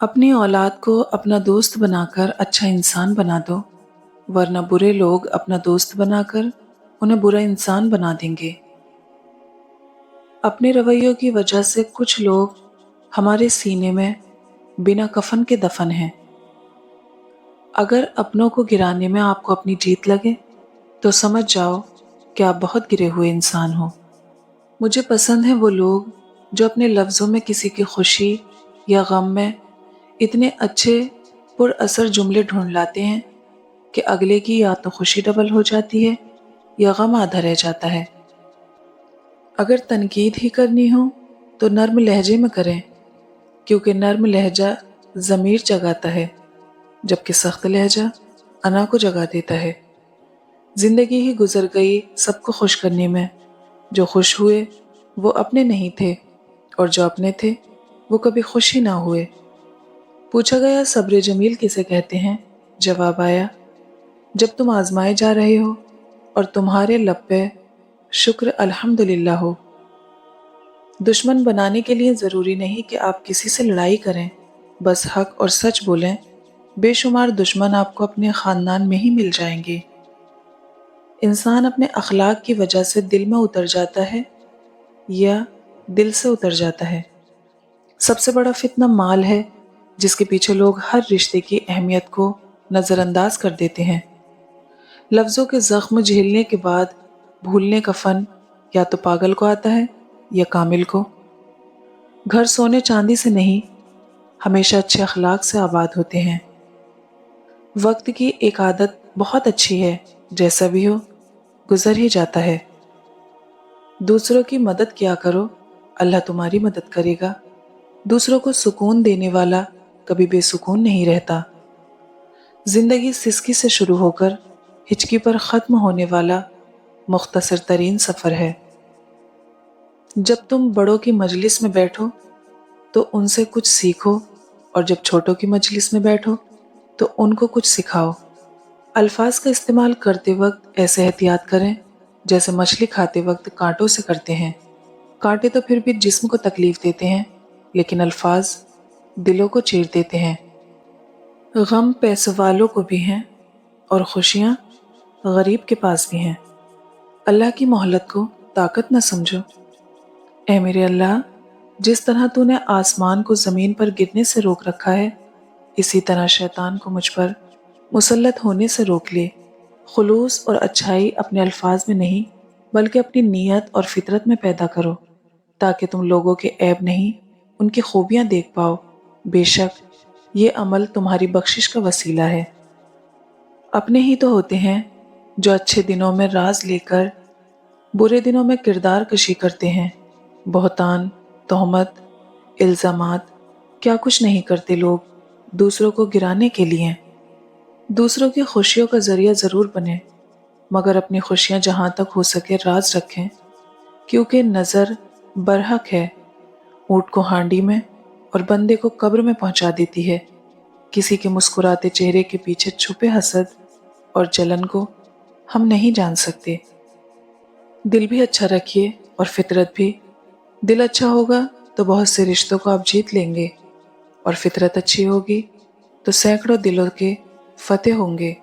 अपनी औलाद को अपना दोस्त बनाकर अच्छा इंसान बना दो, वरना बुरे लोग अपना दोस्त बनाकर उन्हें बुरा इंसान बना देंगे। अपने रवैयों की वजह से कुछ लोग हमारे सीने में बिना कफन के दफन हैं। अगर अपनों को गिराने में आपको अपनी जीत लगे तो समझ जाओ कि आप बहुत गिरे हुए इंसान हो। मुझे पसंद है वो लोग जो अपने लफ्ज़ों में किसी की खुशी या गम में इतने अच्छे पुरअसर जुमले ढूंढ लाते हैं कि अगले की या तो खुशी डबल हो जाती है या गम आधा रह जाता है। अगर तनकीद ही करनी हो तो नर्म लहजे में करें, क्योंकि नर्म लहजा ज़मीर जगाता है, जबकि सख्त लहजा अना को जगा देता है। जिंदगी ही गुजर गई सबको खुश करने में। जो खुश हुए वो अपने नहीं थे, और जो अपने थे वो कभी खुश ही ना हुए। पूछा गया सब्र जमील किसे कहते हैं? जवाब आया, जब तुम आजमाए जा रहे हो और तुम्हारे लब पे शुक्र अल्हम्दुलिल्लाह हो। दुश्मन बनाने के लिए ज़रूरी नहीं कि आप किसी से लड़ाई करें, बस हक और सच बोलें। बेशुमार दुश्मन आपको अपने ख़ानदान में ही मिल जाएंगे। इंसान अपने अखलाक की वजह से दिल में उतर जाता है या दिल से उतर जाता है। सबसे बड़ा फितना माल है, जिसके पीछे लोग हर रिश्ते की अहमियत को नज़रअंदाज कर देते हैं। लफ्ज़ों के ज़ख्म झेलने के बाद भूलने का फ़न या तो पागल को आता है या कामिल को। घर सोने चांदी से नहीं, हमेशा अच्छे अखलाक से आबाद होते हैं। वक्त की एक आदत बहुत अच्छी है, जैसा भी हो गुजर ही जाता है। दूसरों की मदद किया करो, अल्लाह तुम्हारी मदद करेगा। दूसरों को सुकून देने वाला कभी बेसुकून नहीं रहता। जिंदगी सिसकी से शुरू होकर हिचकी पर ख़त्म होने वाला मुख्तसर तरीन सफ़र है। जब तुम बड़ों की मजलिस में बैठो तो उनसे कुछ सीखो, और जब छोटों की मजलिस में बैठो तो उनको कुछ सिखाओ। अल्फाज का इस्तेमाल करते वक्त ऐसे एहतियात करें जैसे मछली खाते वक्त कांटों से करते हैं। कांटे तो फिर भी जिस्म को तकलीफ देते हैं, लेकिन अल्फाज दिलों को चीर देते हैं। गम पैसे वालों को भी हैं और खुशियाँ गरीब के पास भी हैं। अल्लाह की मोहलत को ताकत न समझो। ऐ मेरे अल्लाह, जिस तरह तूने आसमान को ज़मीन पर गिरने से रोक रखा है, इसी तरह शैतान को मुझ पर मुसल्लत होने से रोक ले। खुलूस और अच्छाई अपने अल्फाज में नहीं, बल्कि अपनी नीयत और फितरत में पैदा करो, ताकि तुम लोगों के ऐब नहीं, उनकी खूबियाँ देख पाओ। बेशक ये अमल तुम्हारी बख्शिश का वसीला है। अपने ही तो होते हैं जो अच्छे दिनों में राज लेकर बुरे दिनों में किरदार कशी करते हैं। बहतान, तोहमत, इल्ज़ामात, क्या कुछ नहीं करते लोग दूसरों को गिराने के लिए। दूसरों की खुशियों का जरिया ज़रूर बने, मगर अपनी खुशियाँ जहाँ तक हो सके राज रखें, क्योंकि नज़र बरहक है। ऊँट को हांडी में और बंदे को कब्र में पहुँचा देती है। किसी के मुस्कुराते चेहरे के पीछे छुपे हसद और जलन को हम नहीं जान सकते। दिल भी अच्छा रखिए और फितरत भी। दिल अच्छा होगा तो बहुत से रिश्तों को आप जीत लेंगे, और फितरत अच्छी होगी तो सैकड़ों दिलों के फतेह होंगे।